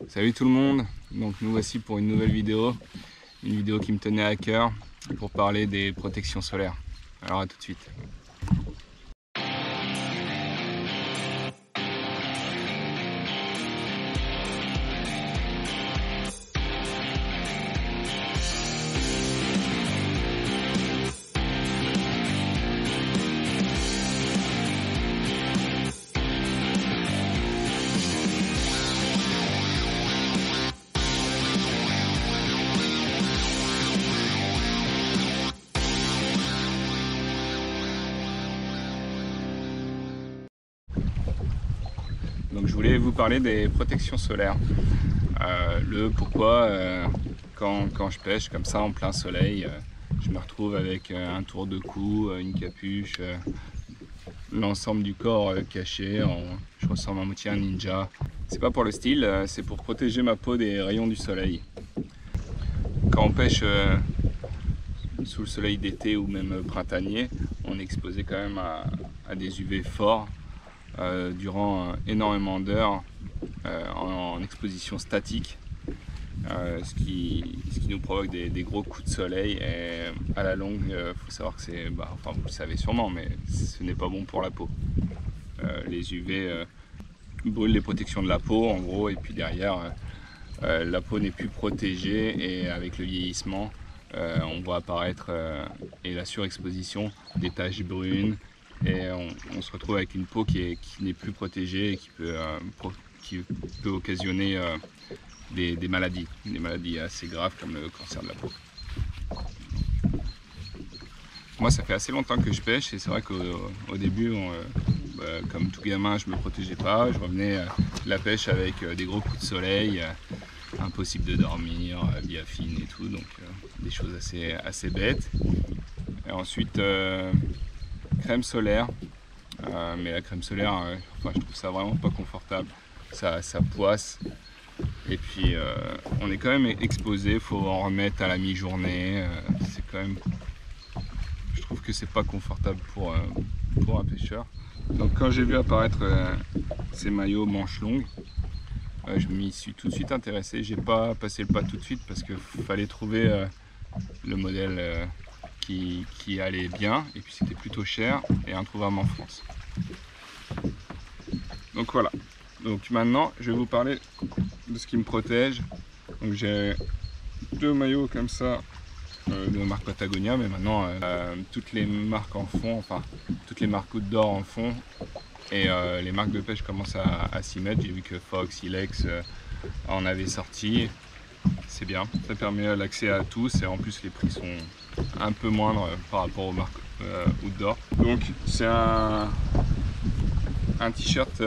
Salut tout le monde, donc nous voici pour une nouvelle vidéo, une vidéo qui me tenait à cœur pour parler des protections solaires. Alors à tout de suite. Donc je voulais vous parler des protections solaires. Le pourquoi quand je pêche comme ça en plein soleil, je me retrouve avec un tour de cou, une capuche, l'ensemble du corps caché, je ressemble à moitié à un ninja. C'est pas pour le style, c'est pour protéger ma peau des rayons du soleil. Quand on pêche sous le soleil d'été ou même printanier, on est exposé quand même à des UV forts durant énormément d'heures en exposition statique, ce qui nous provoque des gros coups de soleil, et à la longue il faut savoir que c'est, enfin vous le savez sûrement, mais ce n'est pas bon pour la peau. Les UV brûlent les protections de la peau en gros, et puis derrière la peau n'est plus protégée, et avec le vieillissement on voit apparaître et la surexposition des taches brunes, et on se retrouve avec une peau qui n'est plus protégée et qui peut occasionner des maladies assez graves comme le cancer de la peau. Moi ça fait assez longtemps que je pêche, et c'est vrai qu'au début, comme tout gamin, je ne me protégeais pas, je revenais de la pêche avec des gros coups de soleil, impossible de dormir, biafine et tout, donc des choses assez bêtes. Et ensuite crème solaire, mais la crème solaire, enfin, je trouve ça vraiment pas confortable, ça poisse, et puis on est quand même exposé, faut en remettre à la mi-journée, c'est quand même, je trouve que c'est pas confortable pour un pêcheur. Donc quand j'ai vu apparaître ces maillots manches longues, je m'y suis tout de suite intéressé. J'ai pas passé le pas tout de suite parce qu'il fallait trouver le modèle qui allait bien, et puis c'était plutôt cher et introuvable en France. Donc voilà, donc maintenant je vais vous parler de ce qui me protège. Donc j'ai deux maillots comme ça de marque Patagonia, mais maintenant toutes les marques en font, enfin toutes les marques outdoor en font, et les marques de pêche commencent à s'y mettre. J'ai vu que Fox, Ilex en avait sorti. C'est bien, ça permet l'accès à tous, et en plus les prix sont un peu moindres par rapport aux marques outdoor. Donc c'est un t-shirt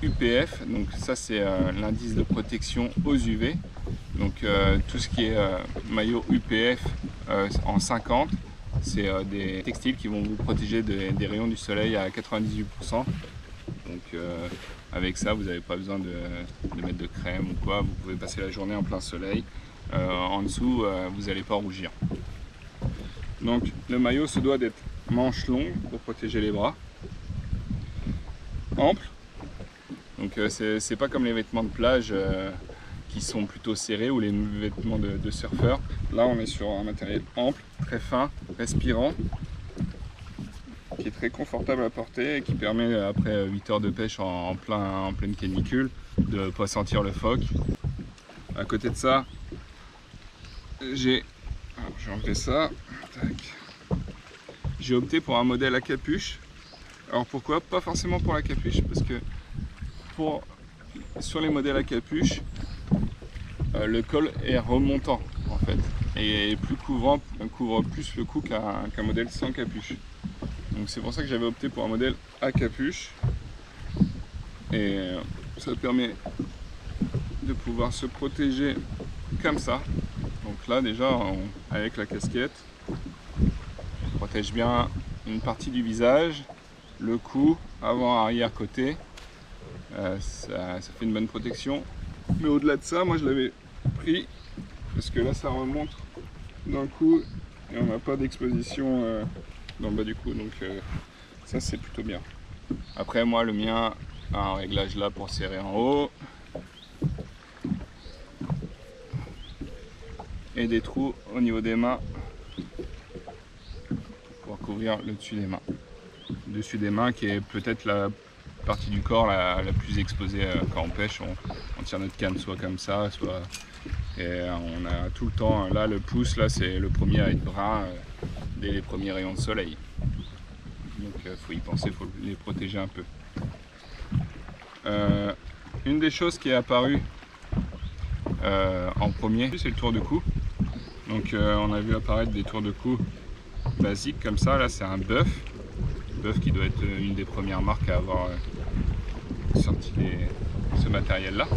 UPF, donc ça c'est l'indice de protection aux UV. Donc tout ce qui est maillot UPF en 50, c'est des textiles qui vont vous protéger des rayons du soleil à 98%. Donc avec ça, vous n'avez pas besoin de mettre de crème ou quoi, vous pouvez passer la journée en plein soleil. En dessous, vous n'allez pas rougir. Donc le maillot se doit d'être manche longue pour protéger les bras, ample. Donc c'est pas comme les vêtements de plage qui sont plutôt serrés, ou les vêtements de surfeurs. Là on est sur un matériel ample, très fin, respirant, qui est très confortable à porter, et qui permet après 8 heures de pêche en pleine canicule de ne pas sentir le phoque. À côté de ça, j'ai enlevé ça. J'ai opté pour un modèle à capuche. Alors pourquoi? Pas forcément pour la capuche, parce que sur les modèles à capuche, le col est remontant en fait, et plus couvrant, couvre plus le cou qu'un modèle sans capuche. Donc c'est pour ça que j'avais opté pour un modèle à capuche, et ça permet de pouvoir se protéger comme ça. Donc là déjà avec la casquette, on protège bien une partie du visage, le cou, avant, arrière, côté. Ça fait une bonne protection. Mais au-delà de ça, moi je l'avais pris parce que là ça remonte d'un coup et on n'a pas d'exposition dans le bas du cou, donc ça c'est plutôt bien. Après moi le mien a un réglage là pour serrer en haut, et des trous au niveau des mains pour couvrir le dessus des mains. Le dessus des mains qui est peut-être la partie du corps la plus exposée quand on pêche. On tire notre canne soit comme ça, soit... Et on a tout le temps, là le pouce, là c'est le premier à être brun dès les premiers rayons de soleil. Donc il faut y penser, il faut les protéger un peu. Une des choses qui est apparue en premier, c'est le tour de cou. Donc on a vu apparaître des tours de cou basiques comme ça. Là c'est un bœuf qui doit être une des premières marques à avoir sorti ce matériel là.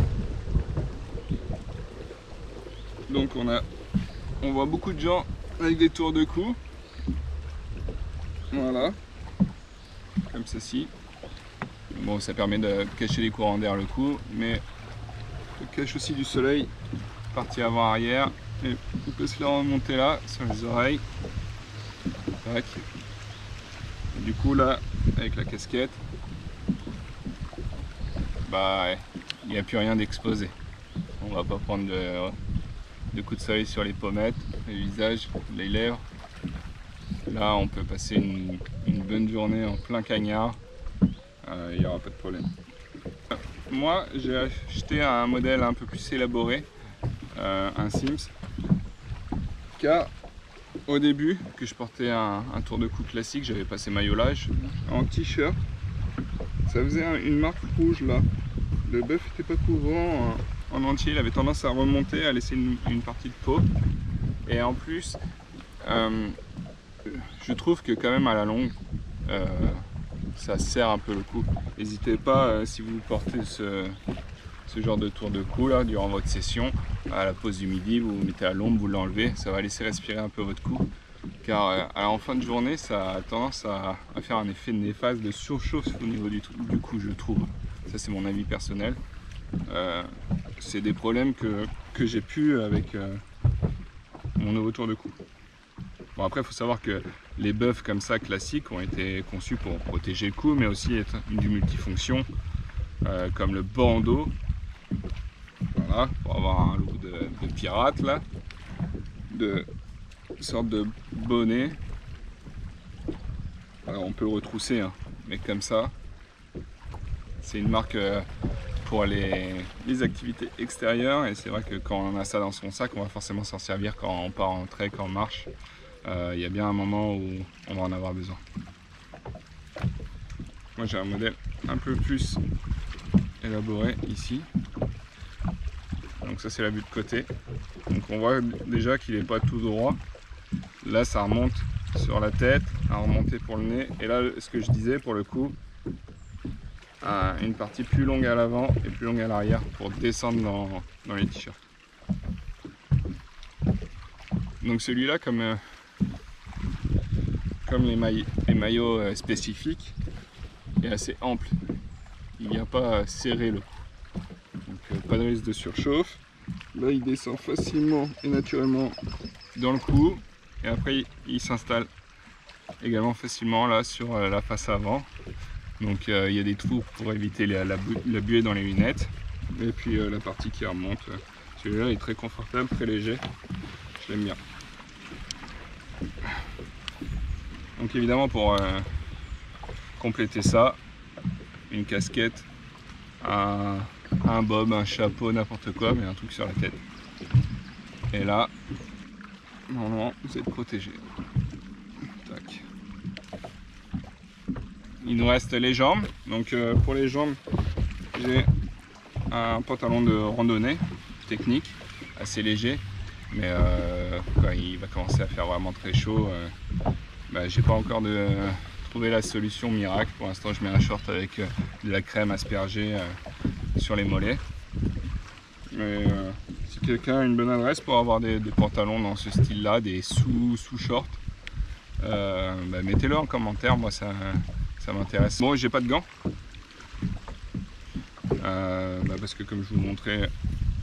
Donc on voit beaucoup de gens avec des tours de cou, voilà, comme ceci. Bon, ça permet de cacher les courants d'air le cou, mais ça cache aussi du soleil, partie avant-arrière, et on peut se la remonter là, sur les oreilles. Tac. Et du coup là, avec la casquette, bah il n'y a plus rien d'exposé. On va pas prendre de coups de soleil sur les pommettes, le visage, les lèvres. Là on peut passer une bonne journée en plein cagnard, il n'y aura pas de problème. Moi j'ai acheté un modèle un peu plus élaboré, un Sims, car au début que je portais un tour de cou classique, j'avais passé maillottage en t-shirt, ça faisait une marque rouge là. Le bœuf n'était pas couvrant en entier, il avait tendance à remonter, à laisser une partie de peau. Et en plus, je trouve que quand même à la longue, ça serre un peu le cou. N'hésitez pas, si vous portez ce genre de tour de cou là, durant votre session, à la pause du midi, vous vous mettez à l'ombre, vous l'enlevez, ça va laisser respirer un peu votre cou. Car en fin de journée, ça a tendance à faire un effet néfaste de surchauffe au niveau du cou, je trouve. Ça c'est mon avis personnel. C'est des problèmes que j'ai pu avec mon nouveau tour de cou. Bon, après il faut savoir que les bœufs comme ça classiques ont été conçus pour protéger le cou, mais aussi être du multifonction, comme le bandeau, voilà, pour avoir un look de pirate là, de sorte de bonnet. Alors on peut le retrousser, hein, mais comme ça. C'est une marque pour les activités extérieures, et c'est vrai que quand on a ça dans son sac, on va forcément s'en servir quand on part en trek, en marche. Il y a bien un moment où on va en avoir besoin. Moi j'ai un modèle un peu plus élaboré ici. Donc ça c'est la vue de côté. Donc on voit déjà qu'il n'est pas tout droit. Là ça remonte sur la tête, à remonter pour le nez. Et là ce que je disais pour le coup, une partie plus longue à l'avant et plus longue à l'arrière pour descendre dans les t-shirts. Donc celui-là, comme les maillots spécifiques, est assez ample. Il ne vient pas serrer le cou. Donc pas de risque de surchauffe. Là il descend facilement et naturellement dans le cou, et après il s'installe également facilement là sur la face avant. Donc il y a des trous pour éviter la buée dans les lunettes. Et puis la partie qui remonte. Celui-là est très confortable, très léger. Je l'aime bien. Donc évidemment pour compléter ça, une casquette, un bob, un chapeau, n'importe quoi, mais un truc sur la tête. Et là, normalement vous êtes protégé. Tac. Il nous reste les jambes. Donc pour les jambes, j'ai un pantalon de randonnée technique, assez léger, mais quand il va commencer à faire vraiment très chaud, j'ai pas encore trouvé la solution miracle. Pour l'instant je mets un short avec de la crème aspergée sur les mollets. Mais si quelqu'un a une bonne adresse pour avoir des pantalons dans ce style là, des sous-shorts, mettez-le en commentaire, moi ça m'intéresse. Bon, j'ai pas de gants, parce que comme je vous montrais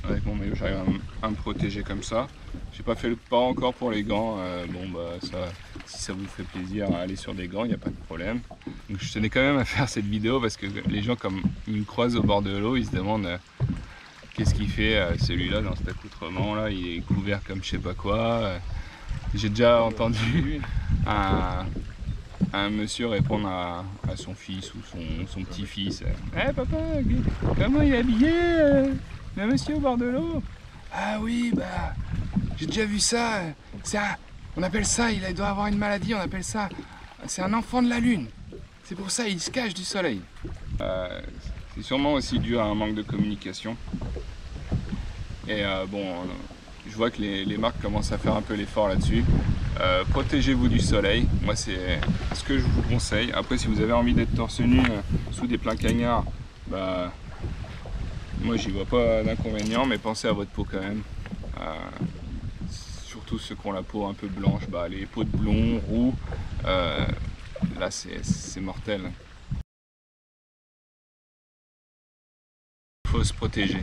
avec mon maillot, j'arrive à me protéger comme ça. J'ai pas fait le pas encore pour les gants. Si ça vous fait plaisir à aller sur des gants, il n'y a pas de problème. Donc je tenais quand même à faire cette vidéo parce que les gens, comme ils me croisent au bord de l'eau, ils se demandent qu'est-ce qu'il fait celui-là dans cet accoutrement là, il est couvert comme je sais pas quoi. J'ai déjà entendu un monsieur répondre à son fils ou son petit-fils. Eh papa, comment il est habillé le monsieur au bord de l'eau? Ah oui, bah j'ai déjà vu ça. On appelle ça, il doit avoir une maladie, on appelle ça, c'est un enfant de la lune. C'est pour ça il se cache du soleil. C'est sûrement aussi dû à un manque de communication. Et bon, je vois que les marques commencent à faire un peu l'effort là-dessus. Protégez-vous du soleil, moi c'est ce que je vous conseille. Après si vous avez envie d'être torse nu sous des pleins cagnards, bah, moi j'y vois pas d'inconvénient, mais pensez à votre peau quand même. Surtout ceux qui ont la peau un peu blanche, bah, les peaux de blond, roux, là c'est mortel. Faut se protéger.